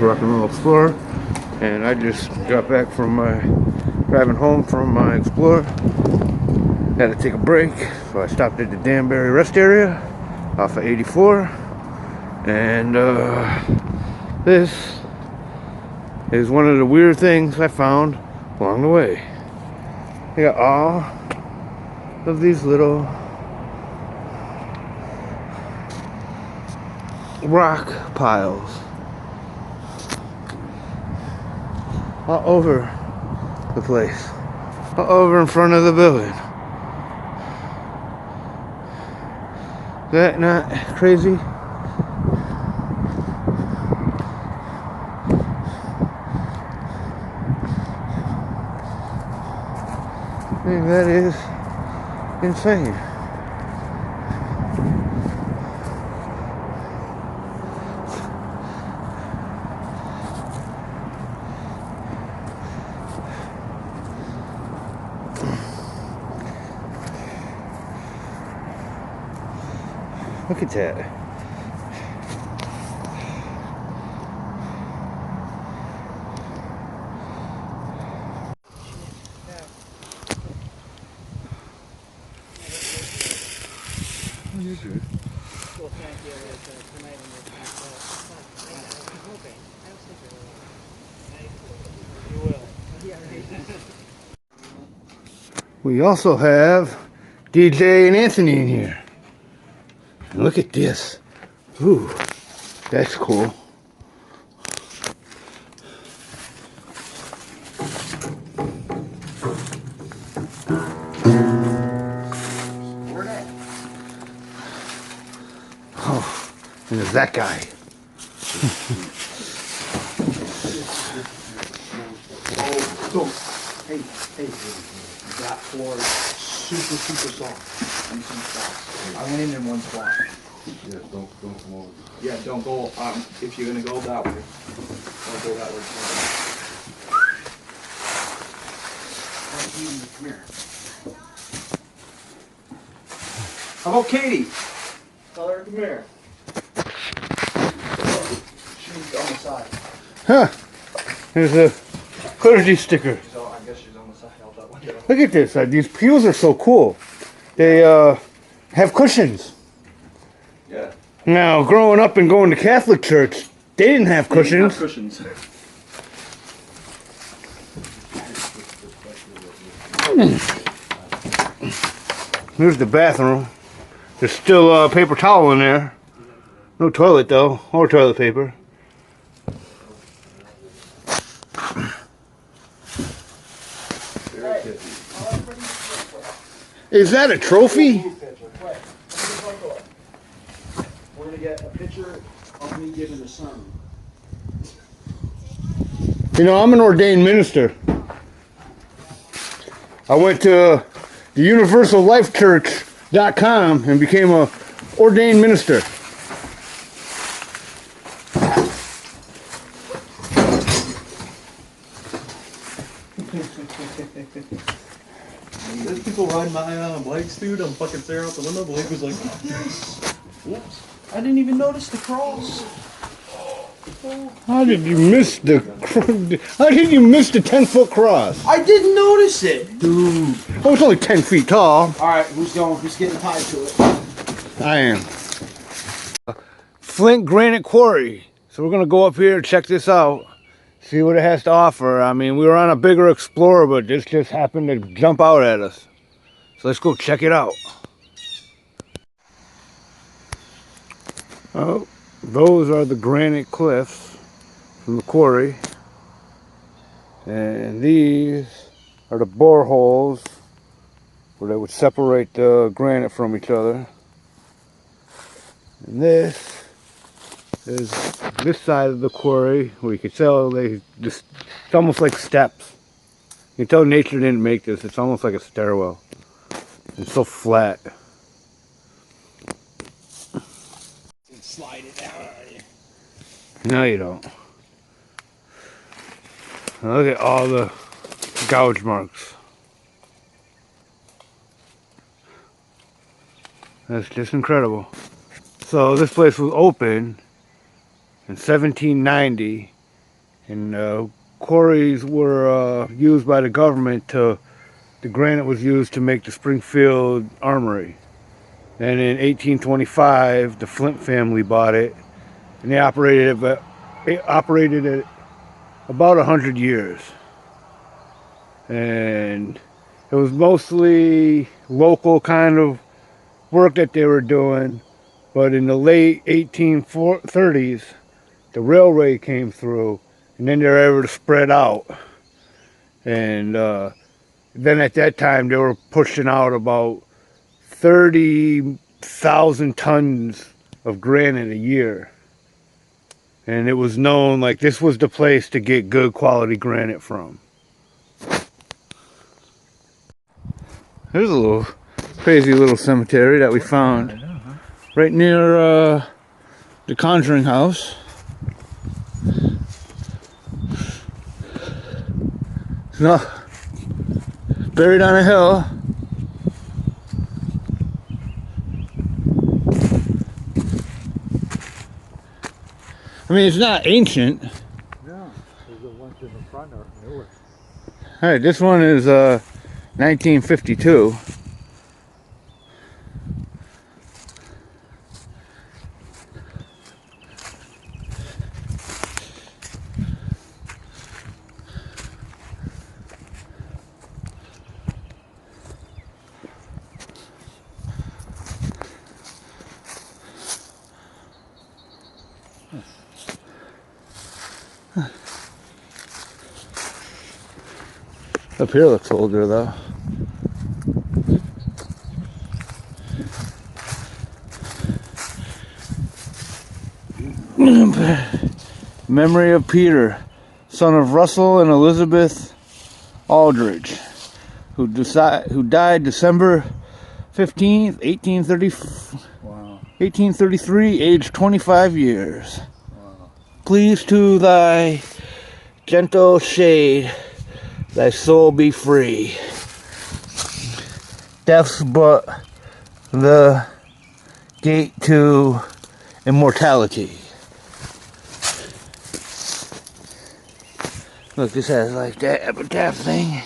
Rock and Roll Explorer, and I just got back from driving home from my Explorer. Had to take a break, so I stopped at the Danbury Rest Area off of 84, and this is one of the weird things I found along the way. You got all of these little rock piles all over the place, all over in front of the building. Is that not crazy? I think that is insane. Look at that. We also have DJ and Anthony in here. And look at this. Ooh, that's cool. Oh, and there's that guy. Hey, that floor is super soft. I went in one spot. Yeah, don't come over. Yeah, don't go, if you're gonna go that way, don't go that way. Come here. How about Katie? Tell her to come here. She's on the side. Huh. There's a clergy sticker. So I guess she's on the side out that window. Look at this. These pews are so cool. They have cushions. Yeah. Now, growing up and going to Catholic church, they didn't have cushions. Here's the bathroom. There's still paper towel in there. No toilet though, or toilet paper. Is that a trophy? We're gonna get a picture of me giving the sermon. You know, I'm an ordained minister. I went to the UniversalLifeChurch.com and became a ordained minister. There's people riding by on bikes, dude. I'm fucking staring out the window. The lake was like, whoops. I didn't even notice the cross. How did you miss the 10-foot cross? I didn't notice it, dude. Oh, it's only 10 feet tall. All right, who's getting tied to it? I am. Flint Granite Quarry. So we're gonna go up here, check this out, see what it has to offer. I mean, we were on a bigger Explorer, but this just happened to jump out at us. So let's go check it out. Oh, those are the granite cliffs from the quarry. And these are the boreholes where they would separate the granite from each other. And this is this side of the quarry where you can tell it's almost like steps. You can tell nature didn't make this. It's almost like a stairwell. It's so flat. Slide it down. No, you don't. Now look at all the gouge marks. That's just incredible. So this place was open in 1790 And quarries were used by the government the granite was used to make the Springfield Armory. And in 1825, the Flint family bought it, and they operated it about 100 years. And it was mostly local kind of work that they were doing, but in the late 1830s, the railway came through, and then they were able to spread out. And then at that time, they were pushing out about 30,000 tons of granite a year. And it was known like this was the place to get good quality granite from. There's a little crazy little cemetery that we found right near the Conjuring House. It's not buried on a hill. I mean, it's not ancient. No, the ones in the front are newer. Hey, this one is 1952. Up here looks older though. Memory of Peter, son of Russell and Elizabeth Aldridge, who died December 15th, 1833, aged 25 years. Wow. Please to thy gentle shade thy soul be free. Death's but the gate to immortality. Look, this has like that epitaph thing.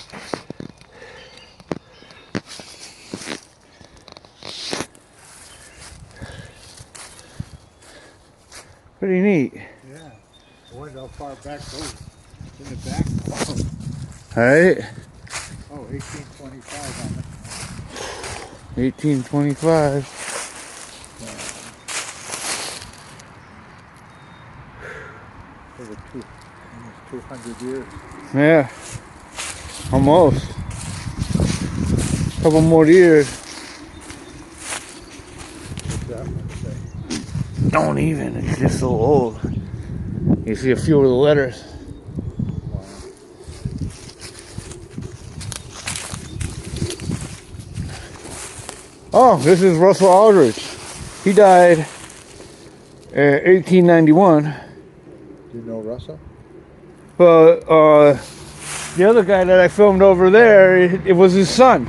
Pretty neat. Yeah. I wonder how far back goes. In the back. Alright. Oh, 1825 on it. 1825. Over almost 200 years. Yeah. Almost. Couple more years. What's that one say? Don't even. It's just so old. You see a few of the letters. Oh, this is Russell Aldridge. He died in 1891. Do you know Russell? But the other guy that I filmed over there, it was his son.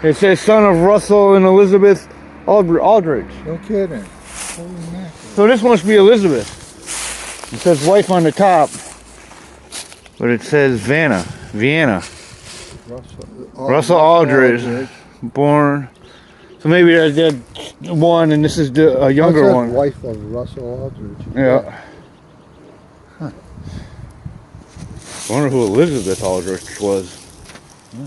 It says son of Russell and Elizabeth Aldridge. No kidding. Holy mackerel. So this must be Elizabeth. It says wife on the top, but it says Vienna. Russell Aldridge, born. So maybe there's one, and this is the younger one. Wife of Russell Aldridge. Yeah. Huh. I wonder who Elizabeth Aldrich was. Yeah.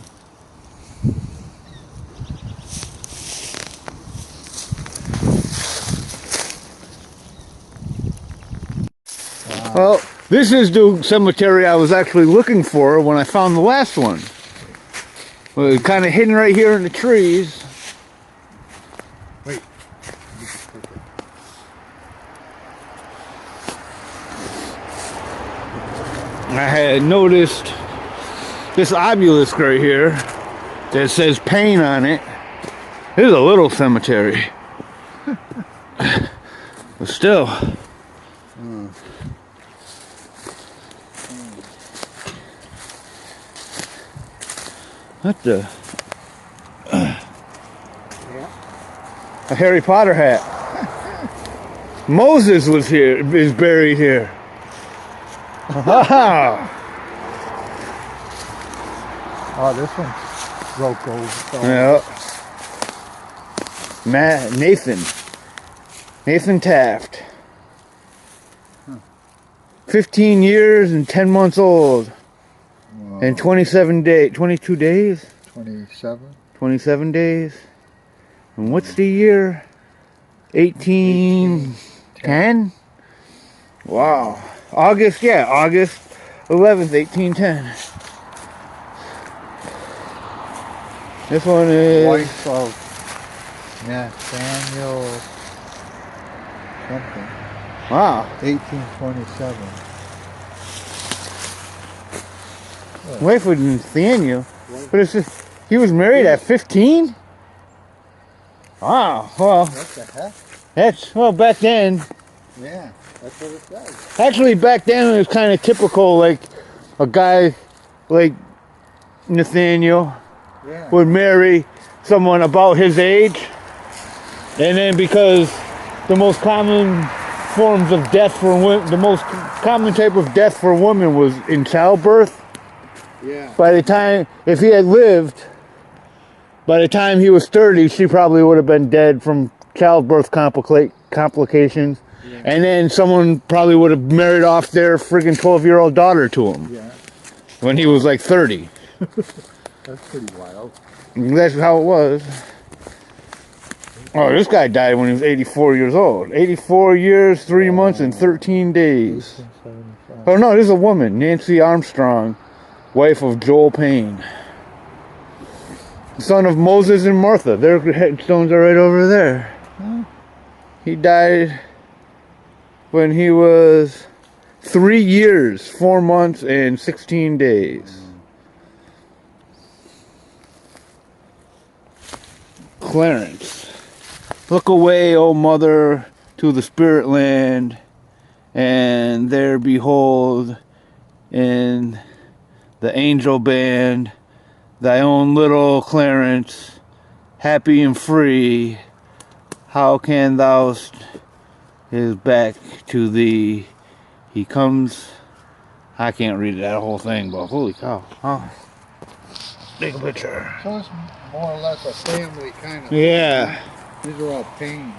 Wow. Well, this is the cemetery I was actually looking for when I found the last one. Well, it's kind of hidden right here in the trees. Wait. I had noticed this obelisk right here that says Pain on it. This is a little cemetery. But still. What the? A Harry Potter hat. Moses was here, is buried here. Wow. Oh, this one broke over. So Yeah. Nathan Taft. 15 years and 10 months old. And 22 days? 27. 27 days. And what's the year? 1810? Wow. August 11th, 1810. This one is Wife of Nathaniel something. wow. 1827. Wife with Nathaniel, but it's just, he was married at 15. Wow. Well, What the heck? that's back then. Yeah, that's what it says. Actually, back then it was kind of typical. Like a guy like Nathaniel Yeah. would marry someone about his age, and then because the most common forms of death for women, the most common type of death for women was in childbirth. Yeah. By the time, if he had lived, by the time he was 30, she probably would have been dead from childbirth complications. Yeah. And then someone probably would have married off their friggin' 12-year-old daughter to him Yeah. when he was like 30. That's pretty wild. That's how it was. Oh, this guy died when he was 84 years old. 84 years, 3 months, and 13 days. 1875. Oh no, this is a woman, Nancy Armstrong, wife of Joel Payne. Son of Moses and Martha. Their headstones are right over there. He died when he was 3 years, 4 months, and 16 days. Clarence. Look away, O mother, to the spirit land, and there behold in the angel band thy own little Clarence, happy and free. How can thou his back to thee? He comes. I can't read that whole thing, but holy cow. Oh. Take a picture. So it's more or less a family kind of. Yeah. These are all Payne.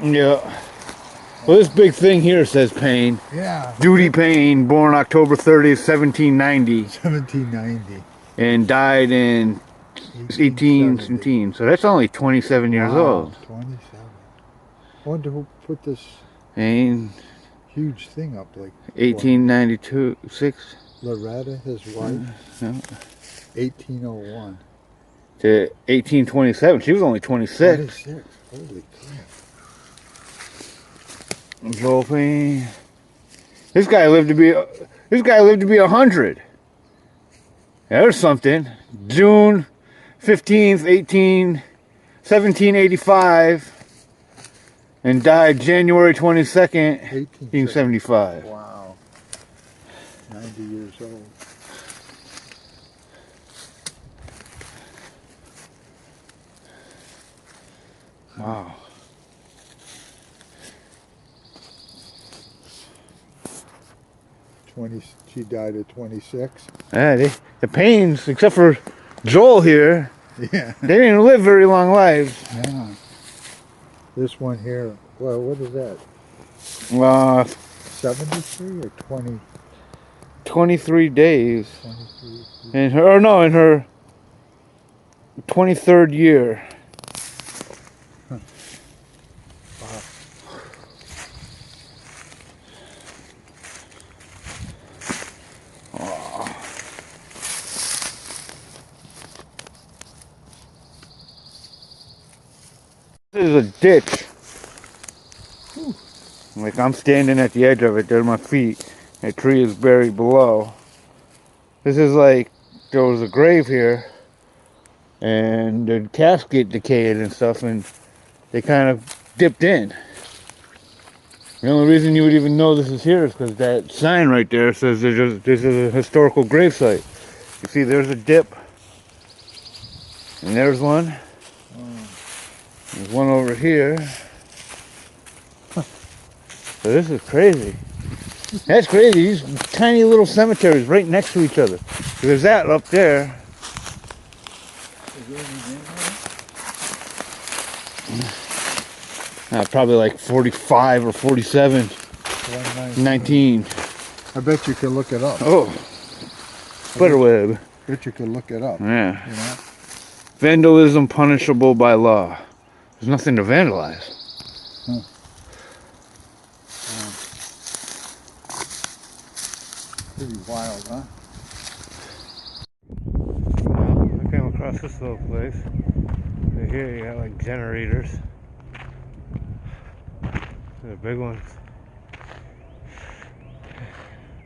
Yeah. Well, this big thing here says Payne. Yeah. Duty Payne, born October 30th, 1790, 1790. and died in 1817. So that's only 27 years old. 27. I wonder who put this And huge thing up, like 1892, 6 Loretta, his wife. yeah, 1801. to 1827. She was only 26. 26. Holy crap. Joel Payne. This guy lived to be 100. There's something. June 15th, 1785, and died January 22nd, 1875. Wow. 90 years old. Wow. She died at 26. Yeah, the Paynes, except for Joel here, Yeah. they didn't live very long lives. Yeah. This one here, well, what is that? 73 or 20? 23 days. 23. In her 23rd year. Wow. This is a ditch. Like I'm standing at the edge of it. There's my feet. A tree is buried below. This is like there was a grave here, and the casket decayed and stuff, and they kind of dipped in. The only reason you would even know this is here is because that sign right there says this is a historical gravesite. You see, there's a dip, and there's one. There's one over here. So this is crazy. That's crazy. These tiny little cemeteries right next to each other. There's that up there. Probably like 45 or 47. 19. I bet you could look it up. Oh. Spiderweb. Bet you could look it up. Yeah. You know? Vandalism punishable by law. There's nothing to vandalize. Pretty wild, huh? I came across this little place. Here you got like generators. They're big ones.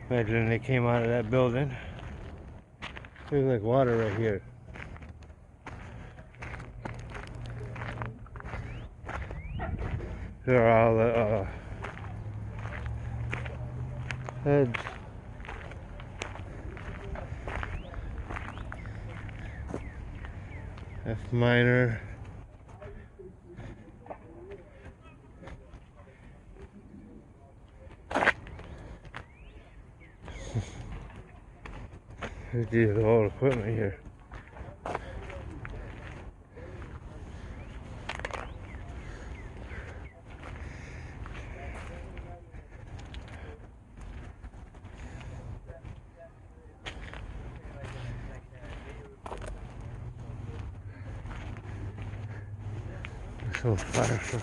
Imagine they came out of that building. There's like water right here. There are all the heads. F minor. There's the whole equipment here. So fire truck.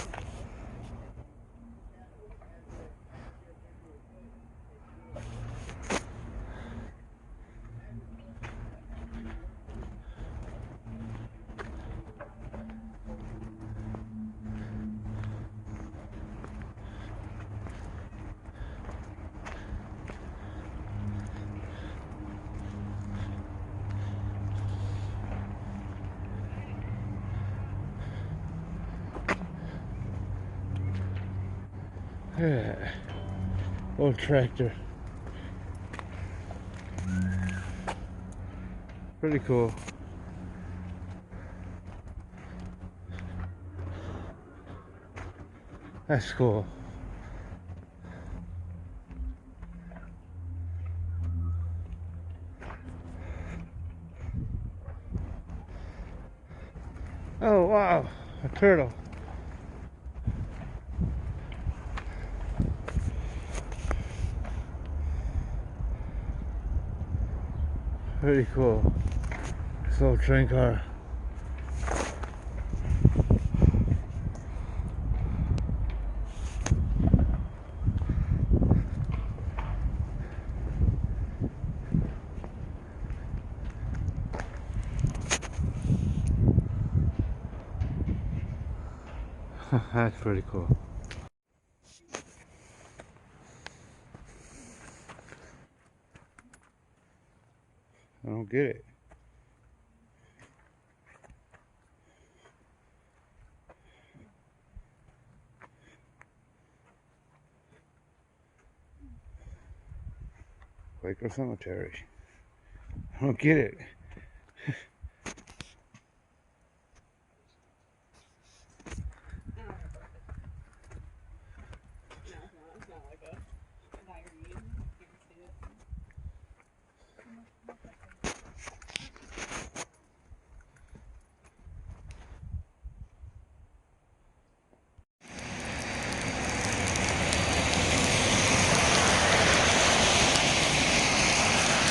Yeah. Old tractor. Pretty cool. That's cool. Oh wow, a turtle. Pretty cool. This little train car. That's pretty cool. I don't get it. Quaker Cemetery. I don't get it.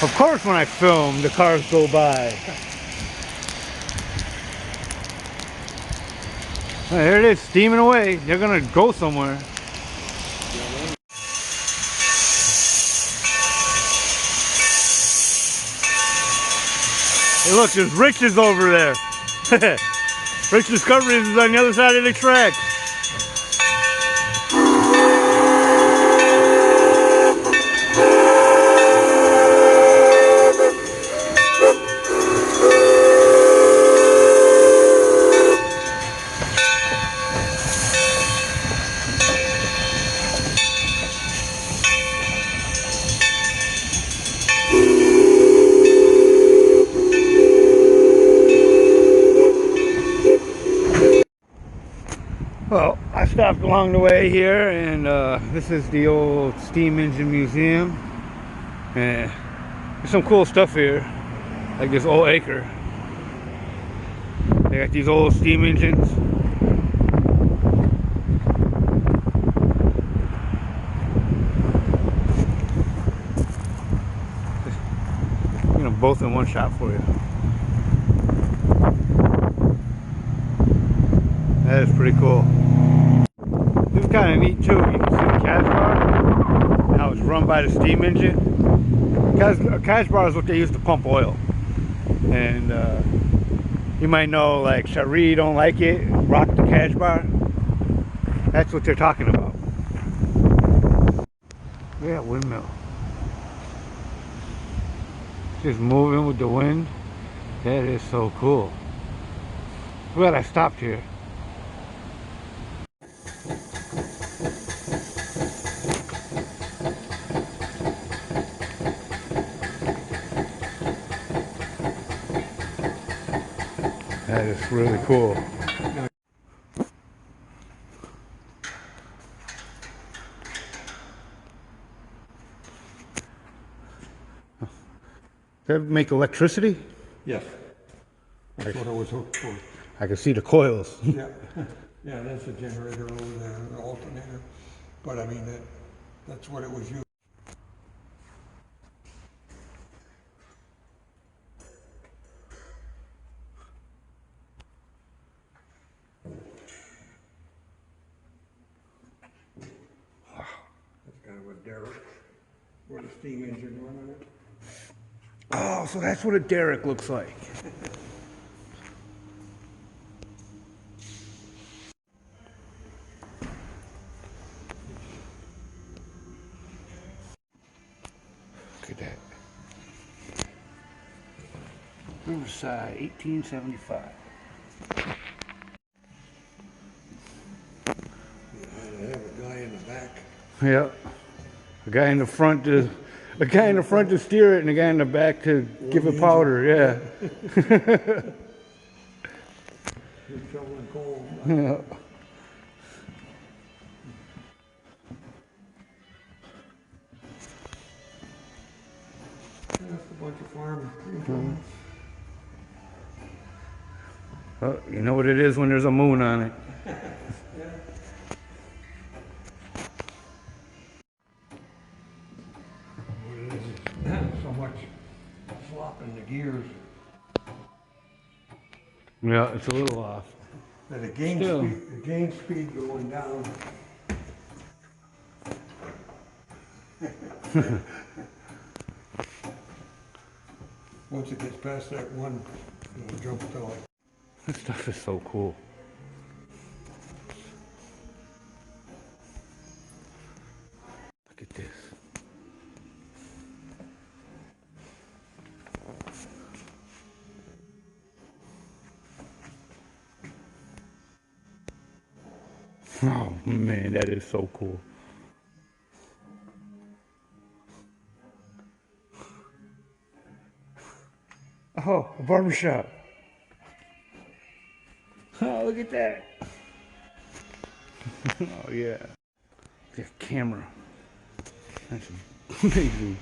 Of course when I film, the cars go by. Oh, here it is, steaming away. They're gonna go somewhere. Hey look, there's Rich's over there. Rich Discoveries is on the other side of the tracks. Well, I stopped along the way here, and this is the old steam engine museum. And there's some cool stuff here, like this old acre. They got these old steam engines. You know, both in one shot for you. That is pretty cool. This is kind of neat too. You can see the cash bar, how it's run by the steam engine. Because a cash bar is what they use to pump oil. And you might know, like, Cherie don't like it, rock the cash bar. That's what they're talking about. Yeah, windmill. Just moving with the wind. That is so cool. Glad I stopped here. That is really cool. Does that make electricity? Yes. That's what it was hooked for. I can see the coils. Yeah, yeah, that's a generator over there, an alternator. But I mean, that's what it was used. That's kind of a derrick with a steam engine running it. Oh, so that's what a derrick looks like. Look at that. Riverside, 1875. I have a guy in the back. Yeah. A guy in the front to steer it, and a guy in the back to give it powder. Yeah. He's shoveling coal. Yeah. That's a bunch of farm implements. Oh, you know what it is when there's a moon on it. What it is so much slop in the gears Yeah, it's a little off. that the gain speed going down. Once it gets past that one, it'll jump to like. This stuff is so cool. Look at this. Oh man, that is so cool. Oh, a barbershop. Oh, look at that. Oh yeah. The camera. That's amazing.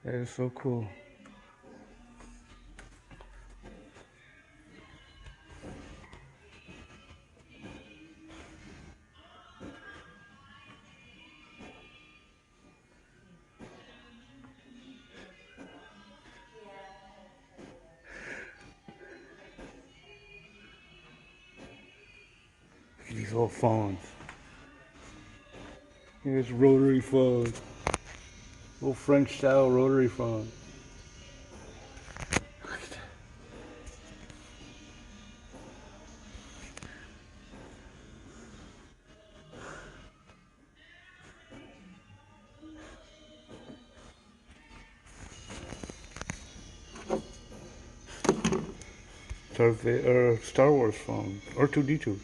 That is so cool. Look at these old phones. Here's rotary phone. Old French style rotary phone. Look at that. Star Wars phone. R2-D2.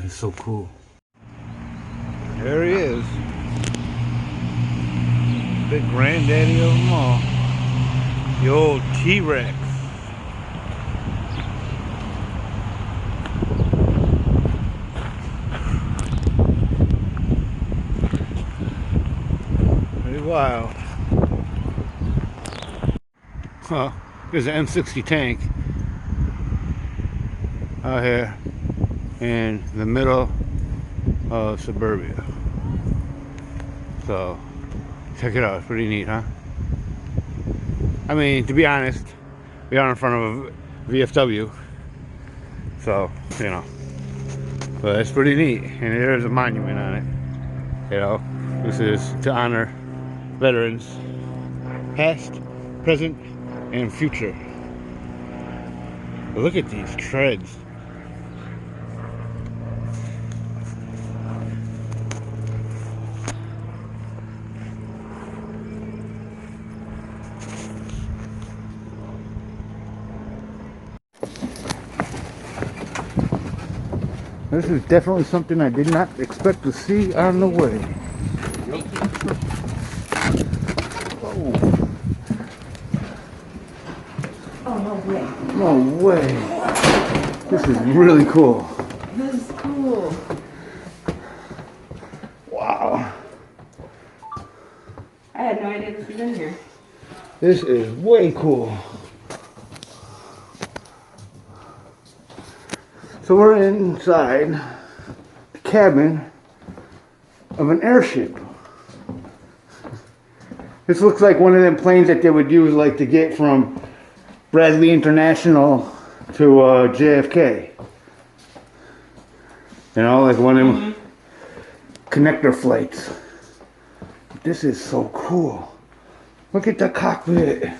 That is so cool. There he is. Big granddaddy of them all. The old T-Rex. Pretty wild. Huh. There's an M60 tank out here in the middle of suburbia. So check it out, it's pretty neat, huh? I mean, to be honest, we are in front of a VFW, so you know, but it's pretty neat. And there's a monument on it. You know, this is to honor veterans, past, present, and future. But look at these treads. This is definitely something I did not expect to see on the way. Whoa. Oh, no way. No way. This is really cool. This is cool. Wow. I had no idea this was in here. This is way cool. So we're inside the cabin of an airship. This looks like one of them planes that they would use like to get from Bradley International to JFK. You know, like one of them connector flights. This is so cool. Look at the cockpit.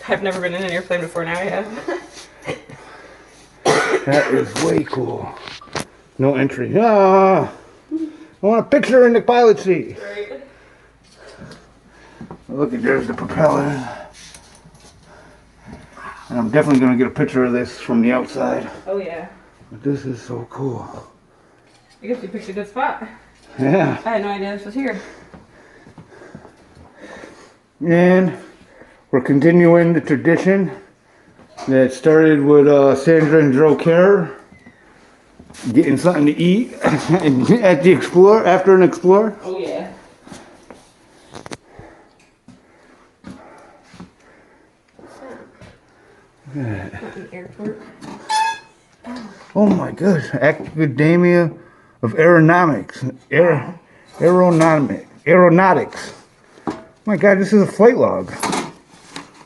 I've never been in an airplane before, now I have. That is way cool. No entry. Ah, I want a picture in the pilot seat. Right. Look at, there's the propeller. And I'm definitely going to get a picture of this from the outside. Oh, yeah. But this is so cool. I guess you picked a good spot. Yeah. I had no idea this was here. And we're continuing the tradition that started with Sandra and Joe Kerr getting something to eat at the Explorer, after an Explorer. Oh, yeah. An airport. Oh my gosh, Academia of Aeronautics. Aeronautics. Oh my god, this is a flight log.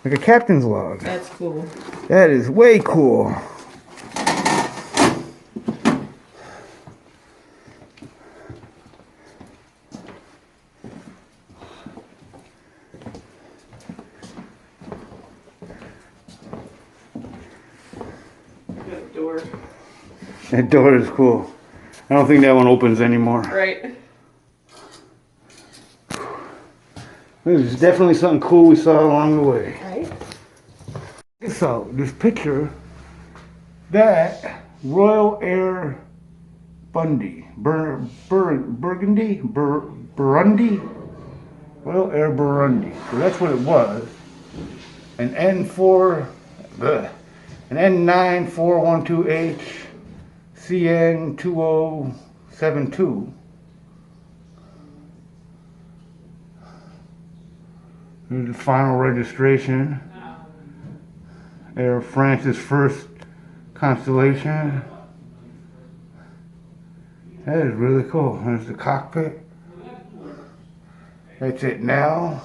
Like a captain's log. That's cool. That is way cool. Got the door. That door is cool. I don't think that one opens anymore. Right. This is definitely something cool we saw along the way. Right? So, this picture, that Royal Air Burundi, Royal Air Burundi. So that's what it was. An N9412H CN2072. Here's the final registration. Air France's first Constellation. That is really cool. There's the cockpit. That's it now.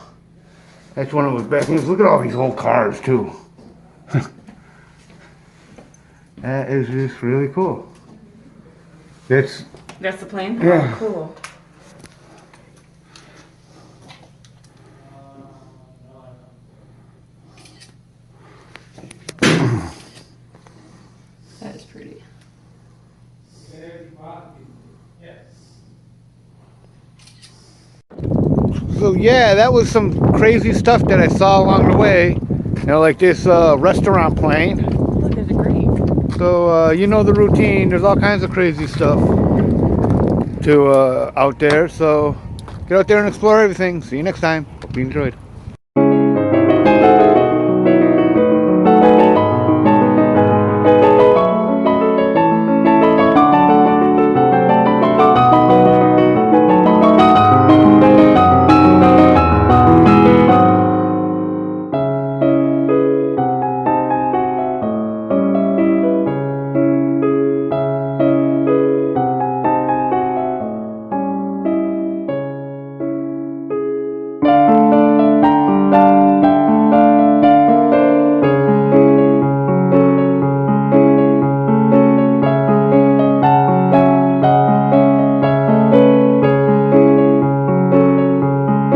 That's when it was back. Look at all these old cars too. That is just really cool. That's That's the plane? Yeah. Oh, cool. That is pretty. So yeah, that was some crazy stuff that I saw along the way. You know, like this restaurant plane. Look, there's a grate. So you know the routine. There's all kinds of crazy stuff to out there. So get out there and explore everything. See you next time. Hope you enjoyed.